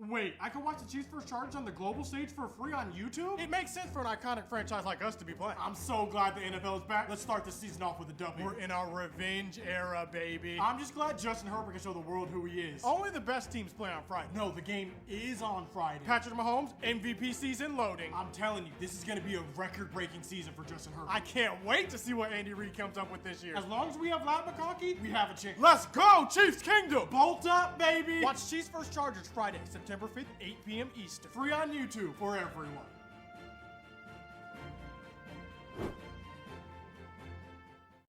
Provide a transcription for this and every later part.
Wait, I can watch the Chiefs first charge on the global stage for free on YouTube? It makes sense for an iconic franchise like us to be playing. I'm so glad the NFL is back. Let's start the season off with a W. We're in our revenge era, baby. I'm just glad Justin Herbert can show the world who he is. Only the best teams play on Friday. No, the game is on Friday. Patrick Mahomes, MVP season loading. I'm telling you, this is going to be a record-breaking season for Justin Herbert. I can't wait to see what Andy Reid comes up with this year. As long as we have Lat McConkey, we have a chance. Let's go, Chiefs Kingdom! Bolt up, baby! Watch Chiefs vs. Chargers Friday, September 5th, 8 p.m. Eastern. Free on YouTube for everyone.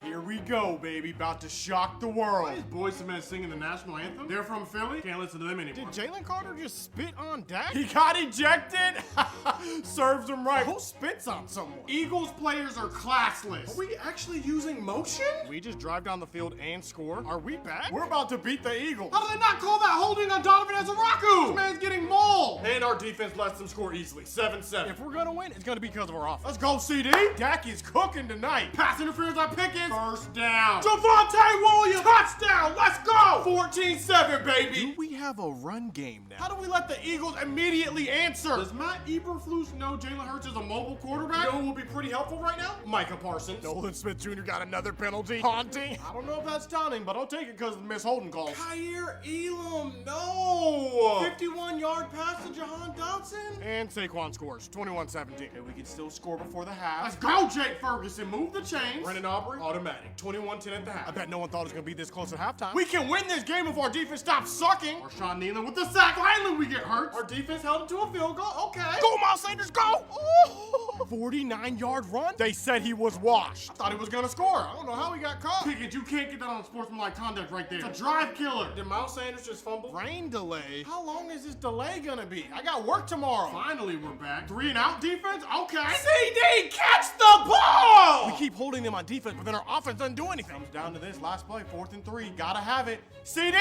Here we go, baby. About to shock the world. Why is Boyz II Men singing the national anthem? They're from Philly. Can't listen to them anymore. Did Jalen Carter just spit on Dak? He got ejected? Serves him right. Who spits on someone? Eagles players are classless. Are we actually using motion? We just drive down the field and score. Are we back? We're about to beat the Eagles. How did they not call that holding on Donovan Azaraku? This man's getting mauled. And our defense lets them score easily. 7-7. If we're gonna win, it's gonna be because of our offense. Let's go, CD. Dak is cooking tonight. Pass interference on Pickens. First down. Javonte Williams. Touchdown. Let's go. 14-7, baby. Do we have a run game now? How do we let the Eagles immediately answer? Does Matt Eberflus know Jalen Hurts is a mobile quarterback? You know who will be pretty helpful right now? Micah Parsons. Nolan Smith Jr. got another penalty. Haunting. I don't know if that's taunting, but I'll take it because of the miss holding calls. Kyer Elam. No. 51-yard pass to Jahan Dotson. And Saquon scores. 21-17. And we can still score before the half. Let's go, Jake Ferguson. Move the chains. Brennan Aubrey. Automatic. 21-10 at the half. I bet no one thought it was going to be this close at halftime. We can win this game if our defense stops sucking. Marshawn Nealon with the sack. Finally, we get hurt. Our defense held it to a field goal. Okay. Go, Miles Sanders, go. 49-yard run. They said he was washed. I thought he was going to score. I don't know how he got caught. Pickett, you can't get that on sportsmanlike conduct right there. It's a drive killer. Did Miles Sanders just fumble? Rain delay. How long is this delay going to be? I got work tomorrow. Finally, we're back. 3-and-out defense? Okay. CD, catch the ball. We keep holding them on defense, but then our offense doesn't do anything. Comes down to this last play, 4th and 3. Gotta have it. CD!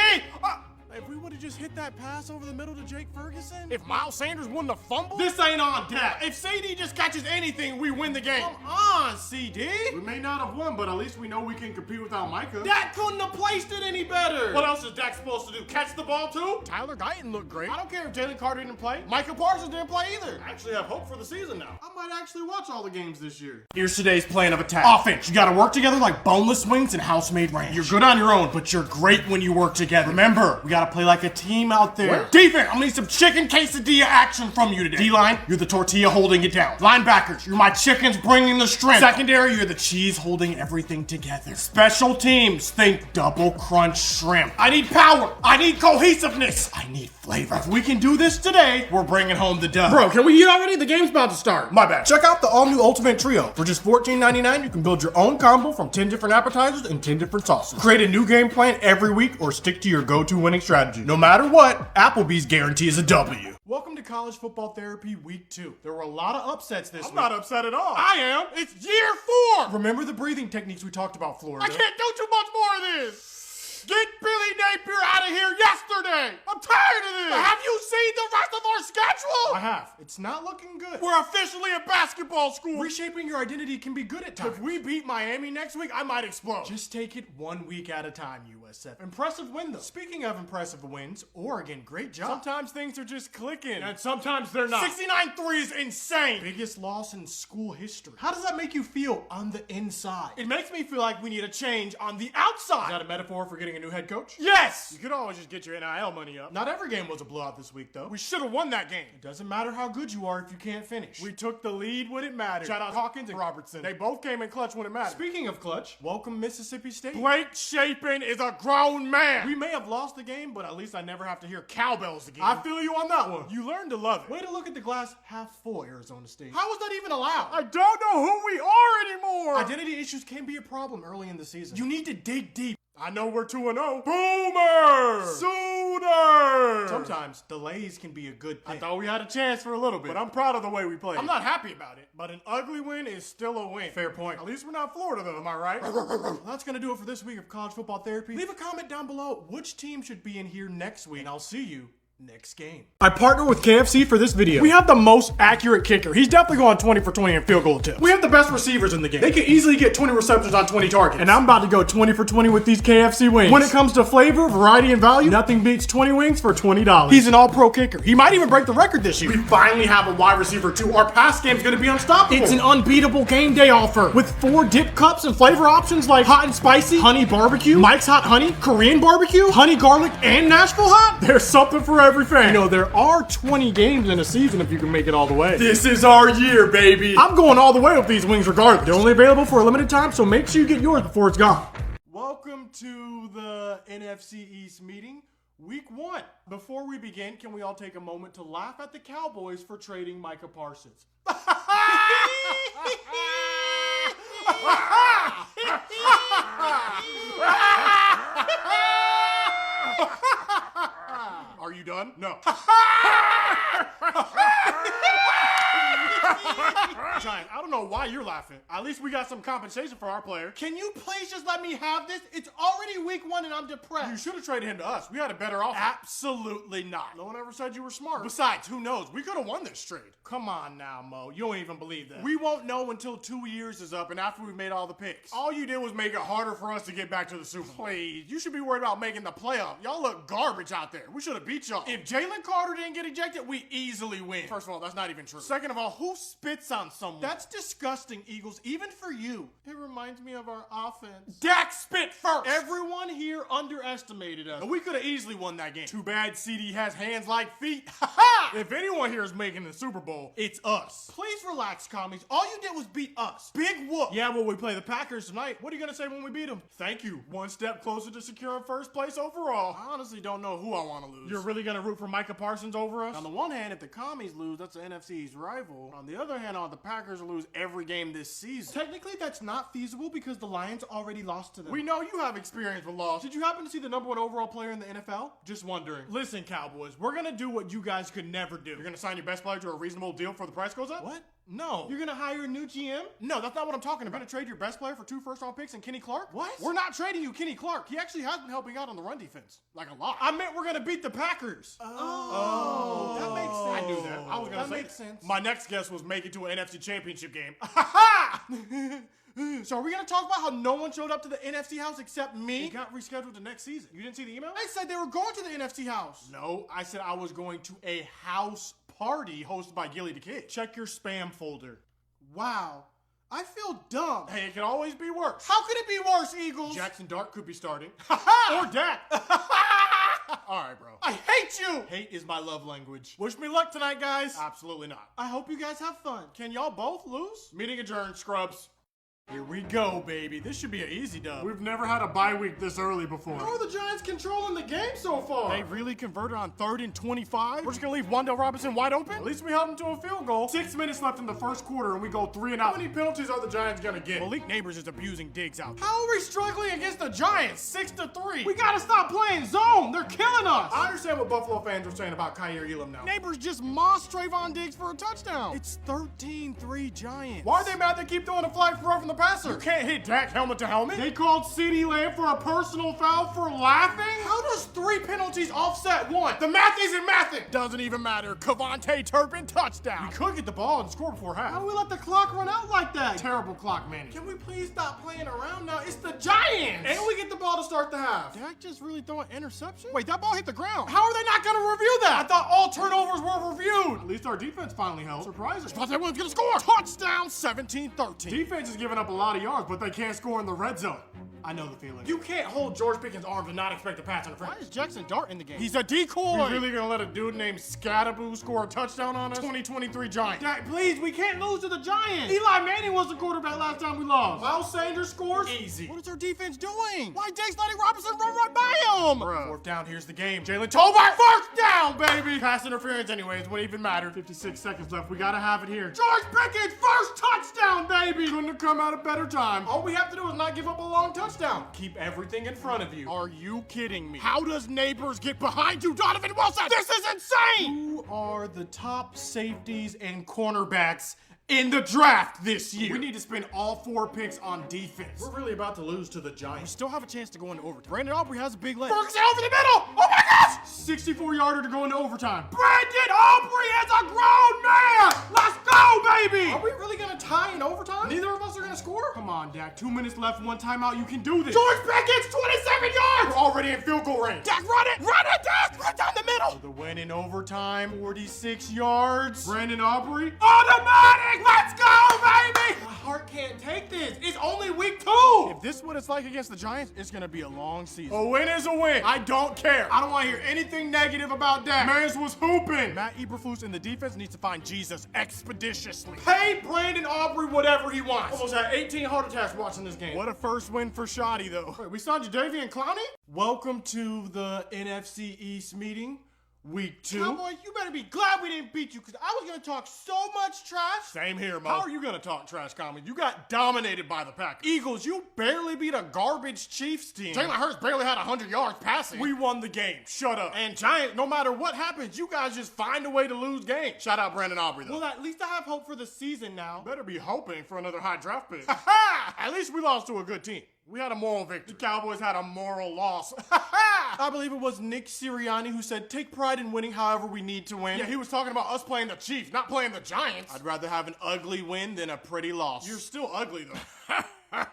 If we would have just hit that pass over the middle to Jake Ferguson, if Miles Sanders wouldn't have fumbled, this ain't on deck. If CD just catches anything, we win the game. Come on, CD. We may not have won, but at least we know we can compete without Micah. Dak couldn't have placed it any better. What else is Dak supposed to do? Catch the ball too? Tyler Guyton looked great. I don't care if Jalen Carter didn't play. Micah Parsons didn't play either. I actually have hope for the season now. I might actually watch all the games this year. Here's today's plan of attack. Offense, you gotta work together like boneless wings and house-made ranch. You're good on your own, but you're great when you work together. Remember, we gotta play like a team out there. Where? Defense, I'm gonna need some chicken quesadilla action from you today. D-line, you're the tortilla holding it down. Linebackers, you're my chickens bringing the strength. Secondary, you're the cheese holding everything together. Special teams, think double crunch shrimp. I need power. I need cohesiveness. I need flavor. If we can do this today, we're bringing home the dub. Bro, can we eat already? The game's about to start. My bad. Check out the all-new Ultimate Trio. For just $14.99, you can build your own combo from 10 different appetizers and 10 different sauces. Create a new game plan every week or stick to your go-to winning strategy. No matter what, Applebee's guarantees a W. Welcome to College Football Therapy Week 2. There were a lot of upsets this week. I'm not upset at all. I am. It's year 4. Remember the breathing techniques we talked about, Florida? I can't do too much more of this. Get Billy Napier out of here yesterday. I'm tired of this. Have you seen the rest of our schedule? I have. It's not looking good. We're officially a basketball school. Reshaping your identity can be good at times. If we beat Miami next week, I might explode. Just take it 1 week at a time, USF. Impressive win, though. Speaking of impressive wins, Oregon, great job. Sometimes things are just clicking. And sometimes they're not. 69-3 is insane. Biggest loss in school history. How does that make you feel on the inside? It makes me feel like we need a change on the outside. Is that a metaphor for getting a new head coach? Yes! You could always just get your NIL money up. Not every game was a blowout this week, though. We should have won that game. It doesn't matter how good you are if you can't finish. We took the lead when it mattered. Shout out Hawkins and Robertson. They both came in clutch when it mattered. Speaking of clutch, welcome Mississippi State. Blake Shapen is a grown man. We may have lost the game, but at least I never have to hear cowbells again. I feel you on that one. You learn to love it. Way to look at the glass half full, Arizona State. How was that even allowed? I don't know who we are anymore. Identity issues can be a problem early in the season. You need to dig deep. I know we're 2-0. Boomer! Sooner! Sometimes delays can be a good thing. I thought we had a chance for a little bit, but I'm proud of the way we played. I'm not happy about it, but an ugly win is still a win. Fair point. At least we're not Florida, though, am I right? Well, that's gonna do it for this week of College Football Therapy. Leave a comment down below which team should be in here next week, and I'll see you Next game. I partner with KFC for this video. We have the most accurate kicker. He's definitely going 20 for 20 in field goal attempts. We have the best receivers in the game. They can easily get 20 receptions on 20 targets. And I'm about to go 20 for 20 with these KFC wings. When it comes to flavor, variety, and value, nothing beats 20 wings for $20. He's an all-pro kicker. He might even break the record this year. We finally have a wide receiver too. Our pass game's gonna be unstoppable. It's an unbeatable game day offer with 4 dip cups and flavor options like hot and spicy, honey barbecue, Mike's Hot Honey, Korean barbecue, honey garlic, and Nashville hot. There's something for every fan. You know, there are 20 games in a season if you can make it all the way. This is our year, baby. I'm going all the way with these wings regardless. They're only available for a limited time, so make sure you get yours before it's gone. Welcome to the NFC East meeting, week 1. Before we begin, can we all take a moment to laugh at the Cowboys for trading Micah Parsons? Are you done? No. Giant, I don't know why you're laughing. At least we got some compensation for our player. Can you please just let me have this? It's already week 1 and I'm depressed. You should have traded him to us. We had a better offer. Absolutely not. No one ever said you were smart. Besides, who knows? We could have won this trade. Come on now, Mo. You don't even believe that. We won't know until 2 years is up and after we've made all the picks. All you did was make it harder for us to get back to the Super Bowl. Please, you should be worried about making the playoff. Y'all look garbage out there. We should have beat y'all. If Jalen Carter didn't get ejected, we easily win. First of all, that's not even true. Second of all, who spits on someone? That's disgusting, Eagles, even for you. It reminds me of our offense. Dak spit first. Everyone here underestimated us. We could have easily won that game. Too bad CD has hands like feet. If anyone here is making the Super Bowl, it's us. Please relax, commies. All you did was beat us. Big whoop. Yeah, well, we play the Packers tonight. What are you going to say when we beat them? Thank you. One step closer to securing first place overall. I honestly don't know who I want to lose. You're really going to root for Micah Parsons over us? On the one hand, if the commies lose, that's the NFC's rival. On the other hand, the Packers lose every game this season. Technically, that's not feasible because the Lions already lost to them. We know you have experience with loss. Did you happen to see the #1 overall player in the NFL? Just wondering. Listen, Cowboys, we're going to do what you guys could never do. You're going to sign your best player to a reasonable deal before the price goes up? What? No. You're gonna hire a new GM? No, that's not what I'm talking about. You're gonna trade your best player for 2 first-round picks and Kenny Clark? What? We're not trading you Kenny Clark. He actually has been helping out on the run defense. Like a lot. I meant we're gonna beat the Packers. Oh. That makes sense. I knew that. I was gonna say that. Makes sense. My next guess was make it to an NFC Championship game. So are we gonna talk about how no one showed up to the NFC house except me? It got rescheduled to next season. You didn't see the email? I said they were going to the NFC house. No, I said I was going to a house party hosted by Gilly the Kid. Check your spam folder. Wow. I feel dumb. Hey, it can always be worse. How could it be worse, Eagles? Jackson Dart could be starting. Or Dak. All right, bro. I hate you. Hate is my love language. Wish me luck tonight, guys. Absolutely not. I hope you guys have fun. Can y'all both lose? Meeting adjourned, scrubs. Here we go, baby. This should be an easy dub. We've never had a bye week this early before. How are the Giants controlling the game so far? They really converted on 3rd and 25? We're just gonna leave Wan'Dale Robinson wide open? At least we held him to a field goal. 6 minutes left in the first quarter and we go 3 and out. How many penalties are the Giants gonna get? Malik Neighbors is abusing Diggs out there. How are we struggling against the Giants? 6-3. We gotta stop playing zone. They're killing us. I understand what Buffalo fans are saying about Kyer Elam now. Neighbors just mossed Trayvon Diggs for a touchdown. It's 13-3 Giants. Why are they mad they keep throwing a flag throw from the passer? You can't hit Dak helmet to helmet. They called CeeDee Lamb for a personal foul for laughing? How does 3 penalties offset 1? The math isn't mathing. Doesn't even matter. Kavontae Turpin touchdown. We could get the ball and score before half. How do we let the clock run out like that? Terrible clock management. Can we please stop playing around now? It's the Giants. And we get the ball to start the half. Dak just really throw an interception? Wait, that ball hit the ground. How are they not going to review that? I thought all turnovers were reviewed. At least our defense finally held. Surprising. I thought everyone's going to score. Touchdown 17-13. Defense is giving up a lot of yards, but they can't score in the red zone. I know the feeling. You can't hold George Pickens' arms and not expect a pass on the front. Why is Jackson Dart in the game? He's a decoy. We're really gonna let a dude named Scattaboo score a touchdown on us? 2023 Giants. Dak, please, we can't lose to the Giants. Eli Manning was the quarterback last time we lost. Miles Sanders scores? Easy. What is our defense doing? Why Diggs letting Robinson run right by him? Bruh. 4th down, here's the game. Jalen Tolbert, 1st down, baby. Pass interference anyways, wouldn't even matter. 56 seconds left, we gotta have it here. George Pickens, 1st touchdown, baby. Couldn't have come at a better time. All we have to do is not give up a long touchdown. Keep everything in front of you. Are you kidding me? How does Neighbors get behind you, Donovan Wilson? This is insane! Who are the top safeties and cornerbacks in the draft this year? We need to spend all 4 picks on defense. We're really about to lose to the Giants. We still have a chance to go into overtime. Brandon Aubrey has a big leg. Ferguson over the middle! Oh my gosh! 64-yarder to go into overtime. Brandon Aubrey is a grown man! Let's go, baby! Are we really gonna tie in overtime? Neither of us are gonna score? Come on, Dak. 2 minutes left, one timeout. You can do this. George Pickett's 27 yards! We're already in field goal range. Dak, run it! Run it, Dak! Right down the middle! For the win in overtime, 46 yards. Brandon Aubrey. Automatic! Let's go, baby! My heart can't take this. It's only week 2. If this is what it's like against the Giants, it's gonna be a long season. A win is a win. I don't care. I don't want to hear anything negative about Dak. Mans was hooping. Matt Eberflus in the defense needs to find Jesus expeditiously. Pay Brandon Aubrey whatever he wants. Almost had 18 heart attacks watching this game. What a first win for Shoddy, though. Wait, we signed Jadeveon Clowney? Welcome to the NFC East meeting. Week 2. Cowboys, you better be glad we didn't beat you, because I was going to talk so much trash. Same here, Mo. How are you going to talk trash, Common? You got dominated by the Packers. Eagles, you barely beat a garbage Chiefs team. Jalen Hurts barely had 100 yards passing. We won the game. Shut up. And Giants, no matter what happens, you guys just find a way to lose games. Shout out Brandon Aubrey, though. Well, at least I have hope for the season now. Better be hoping for another high draft pick. At least we lost to a good team. We had a moral victory. The Cowboys had a moral loss. I believe it was Nick Sirianni who said, take pride in winning however we need to win. Yeah, he was talking about us playing the Chiefs, not playing the Giants. I'd rather have an ugly win than a pretty loss. You're still ugly, though.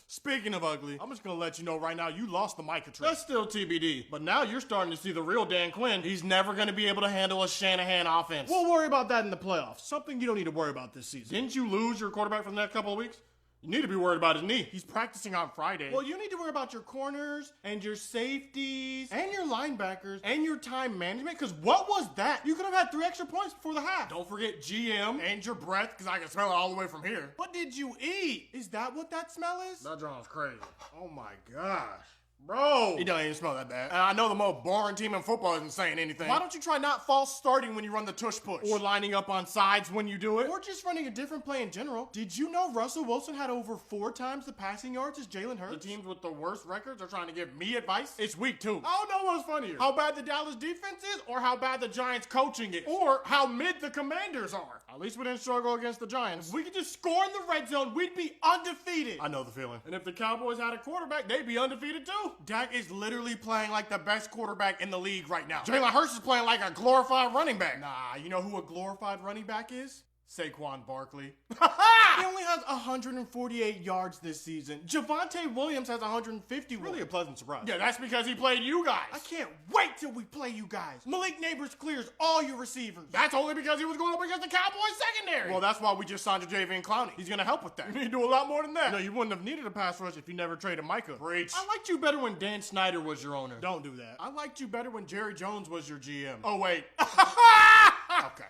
Speaking of ugly, I'm just gonna let you know right now, you lost the Micah trade. That's still TBD. But now you're starting to see the real Dan Quinn. He's never gonna be able to handle a Shanahan offense. We'll worry about that in the playoffs. Something you don't need to worry about this season. Didn't you lose your quarterback for the next couple of weeks? You need to be worried about his knee. He's practicing on Friday. Well, you need to worry about your corners and your safeties and your linebackers and your time management, because what was that? You could have had 3 extra points before the half. Don't forget GM and your breath, because I can smell it all the way from here. What did you eat? Is that what that smell is? That draw's crazy. Oh my gosh. Bro, it don't even smell that bad. And I know the most boring team in football isn't saying anything. Why don't you try not false starting when you run the tush push? Or lining up on sides when you do it? Or just running a different play in general? Did you know Russell Wilson had over 4 times the passing yards as Jalen Hurts? The teams with the worst records are trying to give me advice? It's week 2. I don't know what's funnier. How bad the Dallas defense is, or how bad the Giants coaching is? Or how mid the Commanders are? At least we didn't struggle against the Giants. If we could just score in the red zone, we'd be undefeated. I know the feeling. And if the Cowboys had a quarterback, they'd be undefeated too. Dak is literally playing like the best quarterback in the league right now. Jalen Hurts is playing like a glorified running back. Nah, you know who a glorified running back is? Saquon Barkley. He only has 148 yards this season. Javonte Williams has 150. Really a pleasant surprise. Yeah, that's because he played you guys. I can't wait till we play you guys. Malik Neighbors clears all your receivers. That's only because he was going up against the Cowboys secondary. Well, that's why we just signed Jadeveon Clowney. He's going to help with that. You need to do a lot more than that. No, you wouldn't have needed a pass rush if you never traded Micah. Preach. I liked you better when Dan Snyder was your owner. Don't do that. I liked you better when Jerry Jones was your GM. Oh, wait. Okay.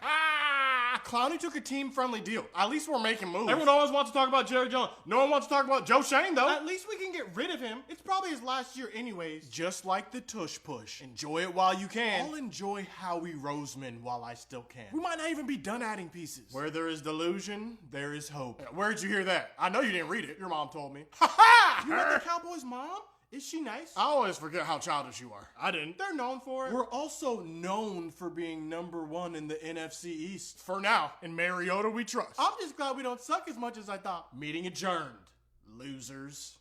Clowney took a team-friendly deal. At least we're making moves. Everyone always wants to talk about Jerry Jones. No one wants to talk about Joe Shane, though. At least we can get rid of him. It's probably his last year anyways. Just like the tush push. Enjoy it while you can. I'll enjoy Howie Roseman while I still can. We might not even be done adding pieces. Where there is delusion, there is hope. Where'd you hear that? I know you didn't read it. Your mom told me. Ha ha! You met the Cowboys' mom? Is she nice? I always forget how childish you are. I didn't. They're known for it. We're also known for being #1 in the NFC East. For now. In Mariota we trust. I'm just glad we don't suck as much as I thought. Meeting adjourned. Losers.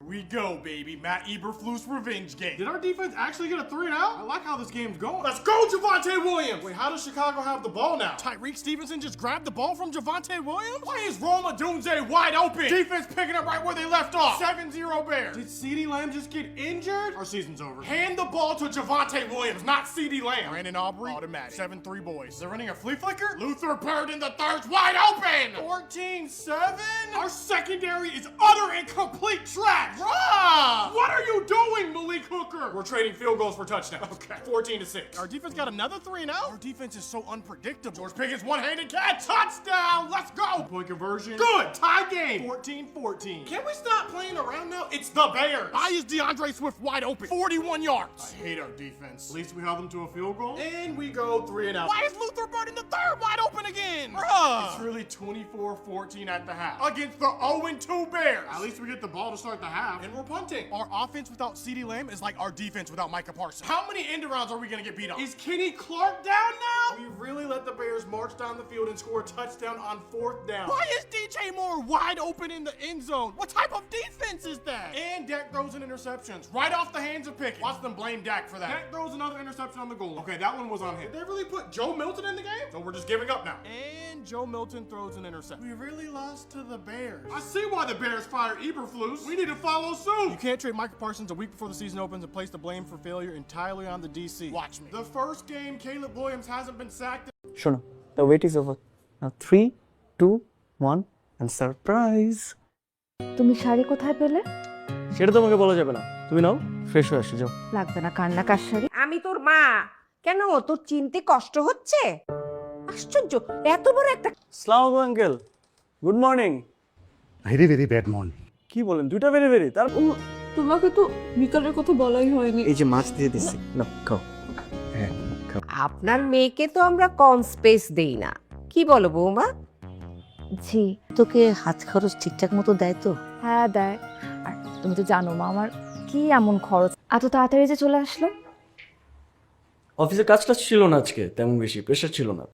Here we go, baby. Matt Eberflus revenge game. Did our defense actually get a 3 and out? I like how this game's going. Let's go, Javonte Williams! Wait, how does Chicago have the ball now? Tyreek Stevenson just grabbed the ball from Javonte Williams? Why is Roma Dunze wide open? Defense picking up right where they left off. 7-0 Bears. Did CeeDee Lamb just get injured? Our season's over. Hand the ball to Javonte Williams, not CeeDee Lamb. Brandon Aubrey, automatic. 7-3 boys. They're running a flea flicker? Luther Bird in the third's wide open! 14-7? Our secondary is utter and complete trash. What are you doing, Malik Hooker? We're trading field goals for touchdowns. Okay. 14-6. Our defense got another 3 and out? Our defense is so unpredictable. George Pickett's one-handed catch. Touchdown. Let's go. Point conversion. Good. Tie game. 14-14. Can we stop playing around now? It's the Bears. Why is DeAndre Swift wide open? 41 yards. I hate our defense. At least we held them to a field goal. And we go 3 and out. Why is Luther Bird in the third wide open again? Bruh. It's really 24-14 at the half. Against the 0-2 Bears. At least we get the ball to start the half. And we're punting. Our offense without CeeDee Lamb is like our defense without Micah Parsons. How many end arounds are we gonna get beat on? Is Kenny Clark down now? We really let the Bears march down the field and score a touchdown on 4th down. Why is DJ Moore wide open in the end zone? What type of defense is that? And Dak throws an interceptions right off the hands of Pickett. Watch them blame Dak for that. Dak throws another interception on the goal. Okay, that one was on him. Did they really put Joe Milton in the game? So we're just giving up now. And Joe Milton throws an interception. We really lost to the Bears. I see why the Bears fired Eberflus. We need to follow suit. You can't trade Micah Parsons a week before the season opens and place the blame for failure entirely on the DC. Watch me. The first game, Caleb Williams hasn't been sacked. Shona, the wait is over. Now 3, 2, 1 and surprise. তুমি শাড়ি কোথায় পেলে? সেটা তোমাকে বলা যাবে না। তুমি নাও, fresh হয়ে আসো যাও। লাগবে না কান্না কার শাড়ি। আমি তোর মা। কেন তোর চিনতে কষ্ট হচ্ছে? আশ্চর্য, এত বড় একটা। আসসালামু আলাইকুম uncle. Good morning. Very very bad morning. কি বলেন? দুইটা ভেরি ভেরি। তার তোমাকে তো বিকালের কথা বলাই হয়নি। এই যে মাছ দিয়ে দিছি। নাও খাও। হ্যাঁ, আপনার মেয়েকে তো আমরা কম স্পেস দেই না, কি বলো বৌমা? জি, তোকে হাত খরচ ঠিকঠাক মতো দেয় তো? হ্যাঁ দেয়। আর তুমি তো জানো মা আমার কি এমন খরচ। এত তাড়াতাড়ি যে চলে আসলো। অফিসে কাজটা ছিল না আজকে, তেমন বেশি প্রেশার ছিল না।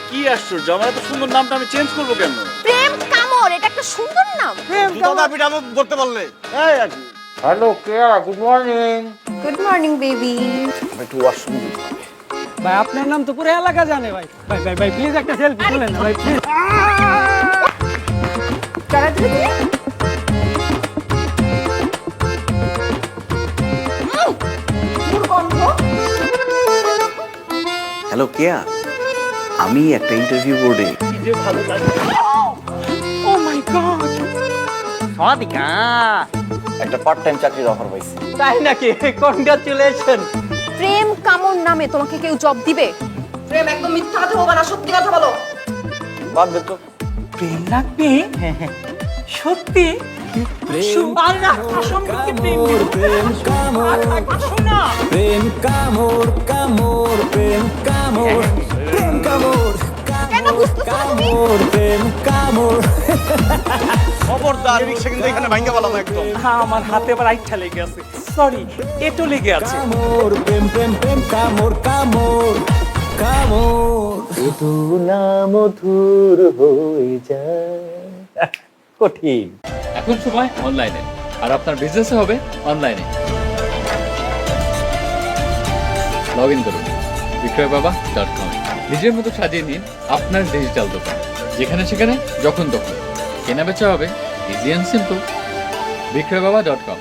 কি আশ্চর্য, আমার এত সুন্দর নামটা আমি চেঞ্জ করবো কেন? প্রেম কামড়, এটা একটা সুন্দর নাম। প্রেম কামড় আমাকে বলতে পারলে। এই আর কি। Hello Keya, good morning. Good morning baby. আমি একটু ওয়াশরুম যেতে হবে। ভাই আপনার নাম তো পুরো এলাকা জানে ভাই। ভাই ভাই ভাই প্লিজ একটা সেলফি তুলেন না ভাই প্লিজ। তাড়াতাড়ি হ্যালো কেয়া, আমি একটা ইন্টারভিউ বোর্ডে। যে ভালো লাগে। ও মাই গড। সাদিকা একটা পার্ট টাইম চাকরির অফার পাইছি। তাই নাকি? কনগ্রাচুলেশন। প্রেম কামড় নামে তোমাকে কেউ জব দিবে? প্রেম একদম মিথ্যা কথা বলবা না, সত্যি কথা বলো। বাদ দে তো। প্রেম লাগবে? সত্যি? প্রেম কামড় কামড় প্রেম কামড় প্রেম কামড় কেন বুঝতেছো না তুমি? প্রেম কামড়। খবরদার, রিকশা কিন্তু এখানে ভাঙা বললাম একদম। হ্যাঁ, আমার হাতে আবার আইঠা লেগে আছে। সরি, এটো লেগে আছে। কামড় প্রেম প্রেম প্রেম কামড় কামড় কামড় এতো না মধুর হয়ে যায়। কঠিন। এখন সময় অনলাইনে, আর আপনার বিজনেসে হবে অনলাইনে। লগ ইন করুন বিক্রয়বাবা.com। নিজের মতো সাজিয়ে নিন আপনার ডিজিটাল দোকান, যেখানে সেখানে যখন তখন কেনা বেচা হবে ইজি অ্যান্ড সিম্পল। বিক্রয়বাবা.com,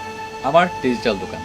আমার ডিজিটাল দোকান।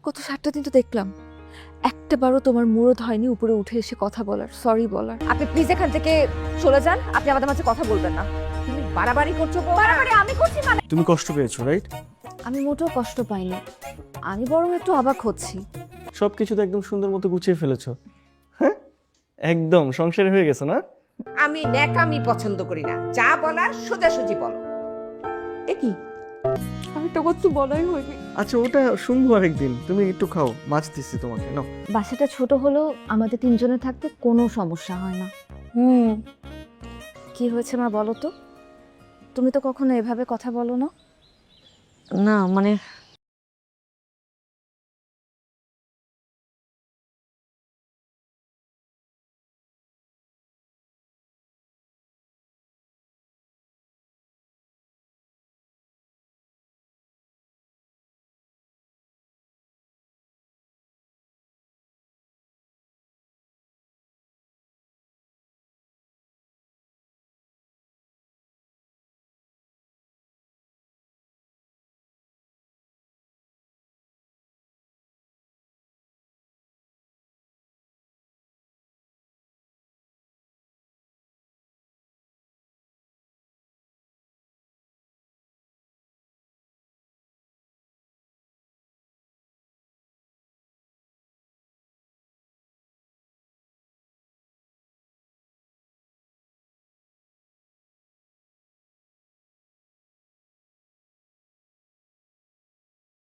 গত 7টা দিন তো দেখলাম একটাবারও তোমার মুরদ হয়নি উপরে উঠে এসে কথা বলার, সরি বলার। আপনি প্লিজ এখান থেকে চলে যান, আপনি আমাদের মাঝে কথা বলবেন না। তুমি বাড়াবাড়ি করছো। বাড়াবাড়ি আমি করছি মানে? তুমি কষ্ট পেয়েছো, রাইট? আমি মোটেও কষ্ট পাইনি, আমি বরং একটু অবাক হচ্ছি। সব কিছু তো একদম সুন্দর মতো গুছিয়ে ফেলেছো। হ্যাঁ, একদম সংসারে হয়ে গেছে না? আমি ন্যাকামি পছন্দ করি না, যা বলার সোজাসুজি বলো। এ কি? আমি তো কিছু বলাই হয়নি। আচ্ছা, ওটা শুনবো আরেকদিন। তুমি একটু খাও, মাছ দিচ্ছি তোমাকে, নাও। বাসাটা ছোট হলেও আমাদের 3 জনের থাকতে কোনো সমস্যা হয় না। কি হয়েছে মা বলো তো? তুমি তো কখনো এভাবে কথা বলো না। না মানে